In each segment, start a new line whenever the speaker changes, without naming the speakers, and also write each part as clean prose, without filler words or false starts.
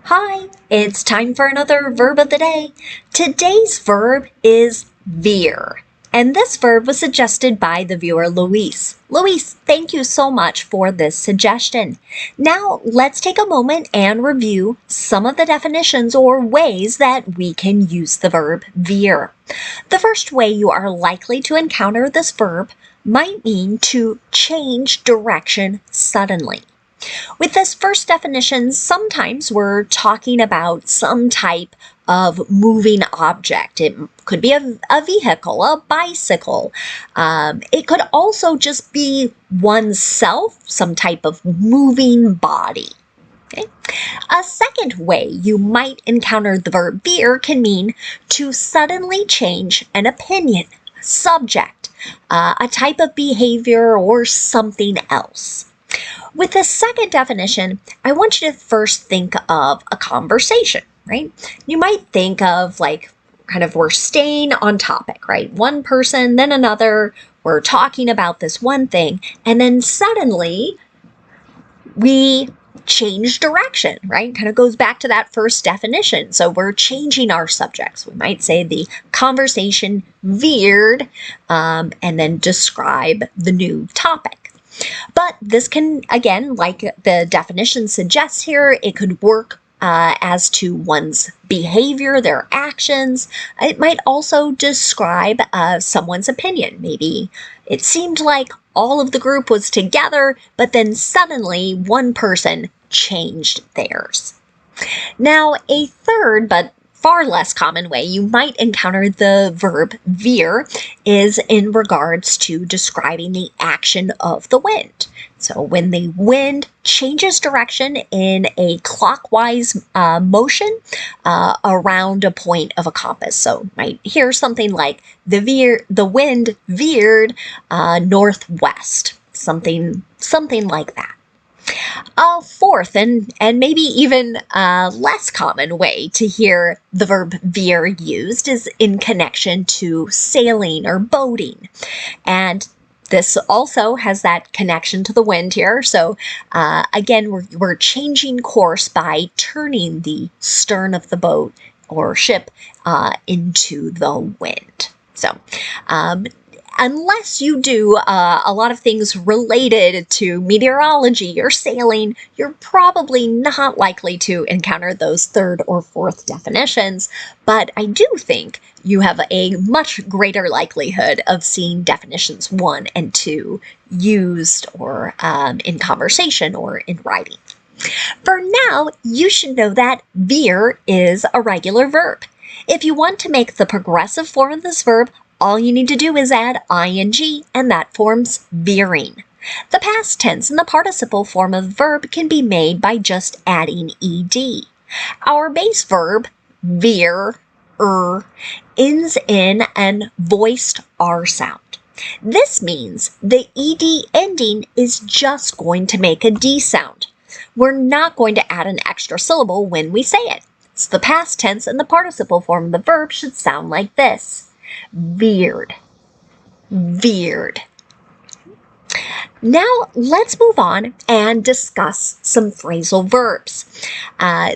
Hi, it's time for another verb of the day. Today's verb is veer, and this verb was suggested by the viewer Luis. Luis, thank you so much for this suggestion. Now let's take a moment and review some of the definitions or ways that we can use the verb veer. The first way you are likely to encounter this verb might mean to change direction suddenly. With this first definition, sometimes we're talking about some type of moving object. It could be a vehicle, a bicycle. It could also just be oneself, some type of moving body. Okay. A second way you might encounter the verb veer can mean to suddenly change an opinion, subject, a type of behavior, or something else. With the second definition, I want you to first think of a conversation, right? You might think of we're staying on topic, right? One person, then another, we're talking about this one thing, and then suddenly we change direction, right? Kind of goes back to that first definition. So we're changing our subjects. We might say the conversation veered and then describe the new topic. But this can, again, like the definition suggests here, it could work as to one's behavior, their actions. It might also describe someone's opinion. Maybe it seemed like all of the group was together, but then suddenly one person changed theirs. Now, a third, but far less common way you might encounter the verb veer is in regards to describing the action of the wind. So when the wind changes direction in a clockwise motion around a point of a compass. So you might hear something like the wind veered northwest, something like that. A fourth and maybe even less common way to hear the verb veer used is in connection to sailing or boating. And this also has that connection to the wind here. So again, we're changing course by turning the stern of the boat or ship into the wind. So unless you do a lot of things related to meteorology or sailing, you're probably not likely to encounter those third or fourth definitions. But I do think you have a much greater likelihood of seeing definitions 1 and 2 used or in conversation or in writing. For now, you should know that veer is a regular verb. If you want to make the progressive form of this verb, all you need to do is add ing, and that forms veering. The past tense and the participle form of the verb can be made by just adding ed. Our base verb, veer, ends in an voiced R sound. This means the ed ending is just going to make a D sound. We're not going to add an extra syllable when we say it. So the past tense and the participle form of the verb should sound like this. Veered, veered. Now let's move on and discuss some phrasal verbs.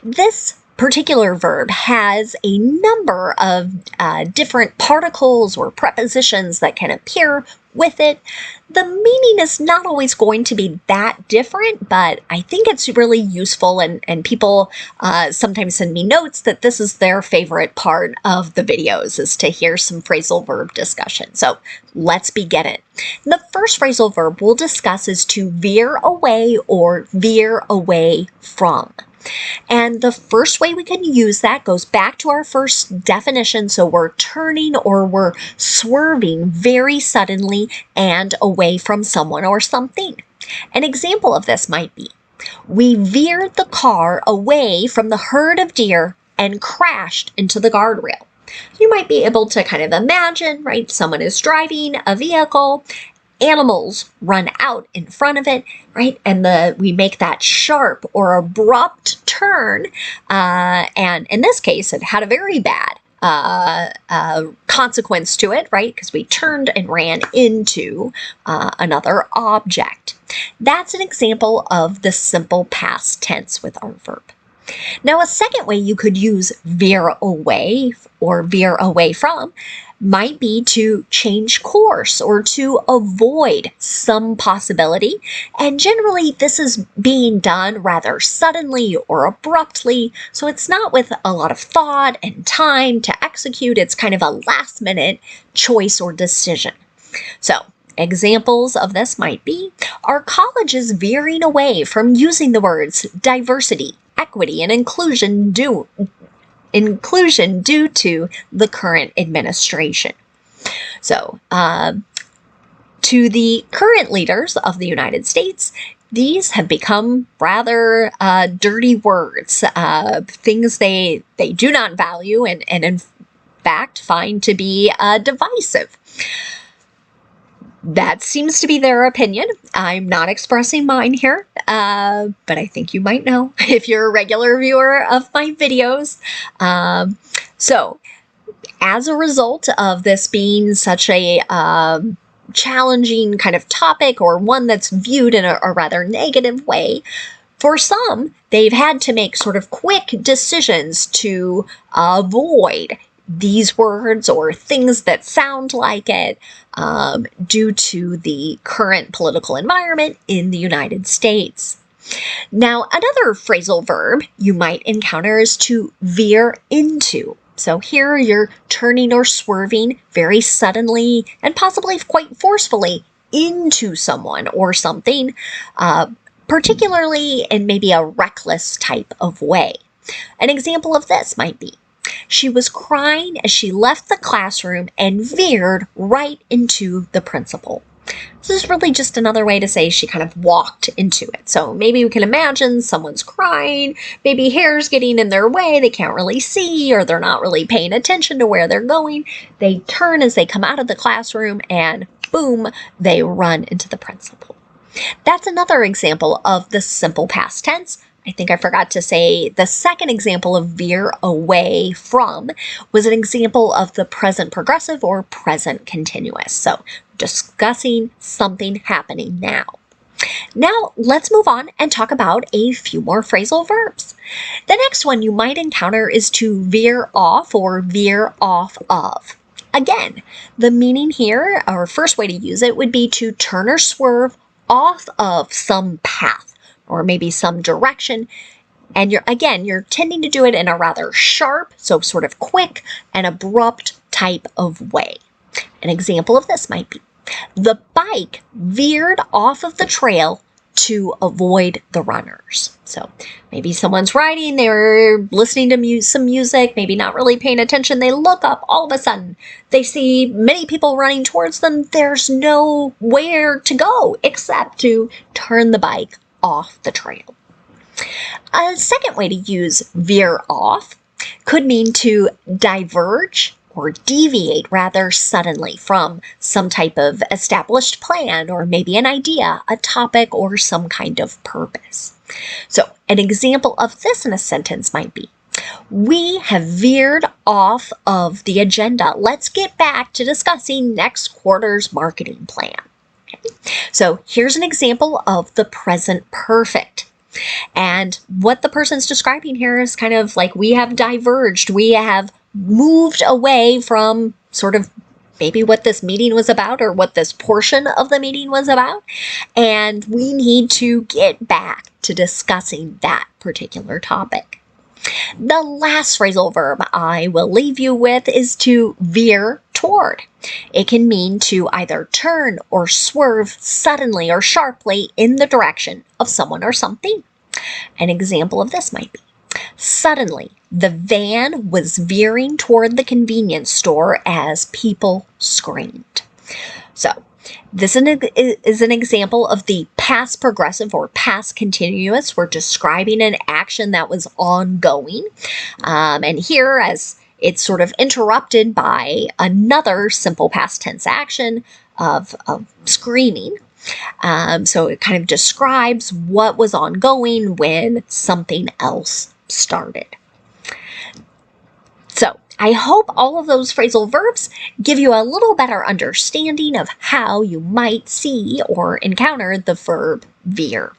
This particular verb has a number of different particles or prepositions that can appear with it. The meaning is not always going to be that different, but I think it's really useful, and people sometimes send me notes that this is their favorite part of the videos, is to hear some phrasal verb discussion. So let's begin it. The first phrasal verb we'll discuss is to veer away or veer away from. And the first way we can use that goes back to our first definition. So we're turning or we're swerving very suddenly and away from someone or something. An example of this might be, we veered the car away from the herd of deer and crashed into the guardrail. You might be able to kind of imagine, right? Someone is driving a vehicle, animals run out in front of it, right? And we make that sharp or abrupt turn. And in this case, it had a very bad consequence to it, right? Because we turned and ran into another object. That's an example of the simple past tense with our verb. Now, a second way you could use veer away or veer away from might be to change course or to avoid some possibility. And generally, this is being done rather suddenly or abruptly, so it's not with a lot of thought and time to execute. It's kind of a last minute choice or decision. So, examples of this might be, are colleges veering away from using the words diversity, equity, and inclusion due to the current administration? So, to the current leaders of the United States, these have become rather dirty words, things they do not value and in fact find to be divisive. That seems to be their opinion. I'm not expressing mine here, but I think you might know if you're a regular viewer of my videos. So, as a result of this being such a challenging kind of topic, or one that's viewed in a rather negative way, for some, they've had to make sort of quick decisions to avoid these words or things that sound like it due to the current political environment in the United States. Now, another phrasal verb you might encounter is to veer into. So here you're turning or swerving very suddenly and possibly quite forcefully into someone or something, particularly in maybe a reckless type of way. An example of this might be, she was crying as she left the classroom and veered right into the principal. This is really just another way to say she kind of walked into it. So maybe we can imagine someone's crying, maybe hair's getting in their way, they can't really see, or they're not really paying attention to where they're going. They turn as they come out of the classroom and boom, they run into the principal. That's another example of the simple past tense. I think I forgot to say the second example of veer away from was an example of the present progressive or present continuous. So discussing something happening now. Now let's move on and talk about a few more phrasal verbs. The next one you might encounter is to veer off or veer off of. Again, the meaning here, or first way to use it, would be to turn or swerve off of some path or maybe some direction, and you're tending to do it in a rather sharp, so sort of quick and abrupt type of way. An example of this might be, the bike veered off of the trail to avoid the runners. So maybe someone's riding, they're listening to some music, maybe not really paying attention. They look up, all of a sudden, they see many people running towards them. There's nowhere to go except to turn the bike off the trail. A second way to use veer off could mean to diverge or deviate rather suddenly from some type of established plan or maybe an idea, a topic, or some kind of purpose. So an example of this in a sentence might be, we have veered off of the agenda. Let's get back to discussing next quarter's marketing plan. So here's an example of the present perfect. And what the person's describing here is kind of like we have diverged. We have moved away from sort of maybe what this meeting was about or what this portion of the meeting was about. And we need to get back to discussing that particular topic. The last phrasal verb I will leave you with is to veer toward. It can mean to either turn or swerve suddenly or sharply in the direction of someone or something. An example of this might be, suddenly the van was veering toward the convenience store as people screamed. So this is an example of the past progressive or past continuous. We're describing an action that was ongoing. And here, as it's sort of interrupted by another simple past tense action of screaming. So it kind of describes what was ongoing when something else started. So I hope all of those phrasal verbs give you a little better understanding of how you might see or encounter the verb veer.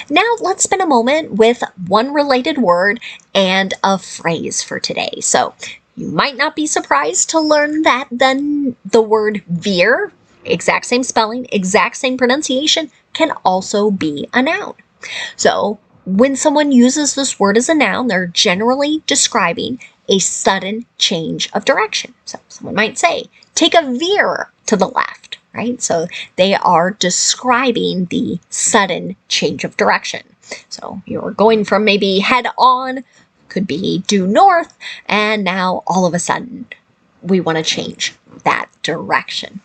Now let's spend a moment with one related word and a phrase for today. So you might not be surprised to learn that then the word veer, exact same spelling, exact same pronunciation, can also be a noun. So when someone uses this word as a noun, they're generally describing a sudden change of direction. So someone might say, take a veer to the left, right? So they are describing the sudden change of direction. So you're going from maybe head on, could be due north, and now all of a sudden we want to change that direction.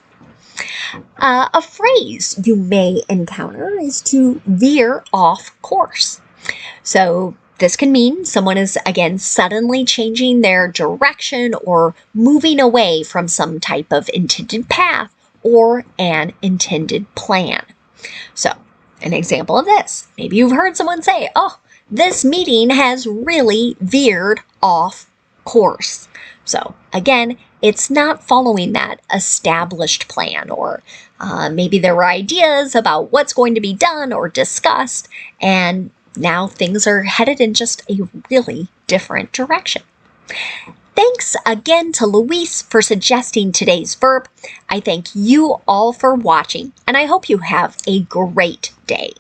A phrase you may encounter is to veer off course. So this can mean someone is, again, suddenly changing their direction or moving away from some type of intended path or an intended plan. So an example of this, maybe you've heard someone say, oh, this meeting has really veered off course. So again, it's not following that established plan, or maybe there were ideas about what's going to be done or discussed, and now things are headed in just a really different direction. Thanks again to Luis for suggesting today's verb. I thank you all for watching, and I hope you have a great day.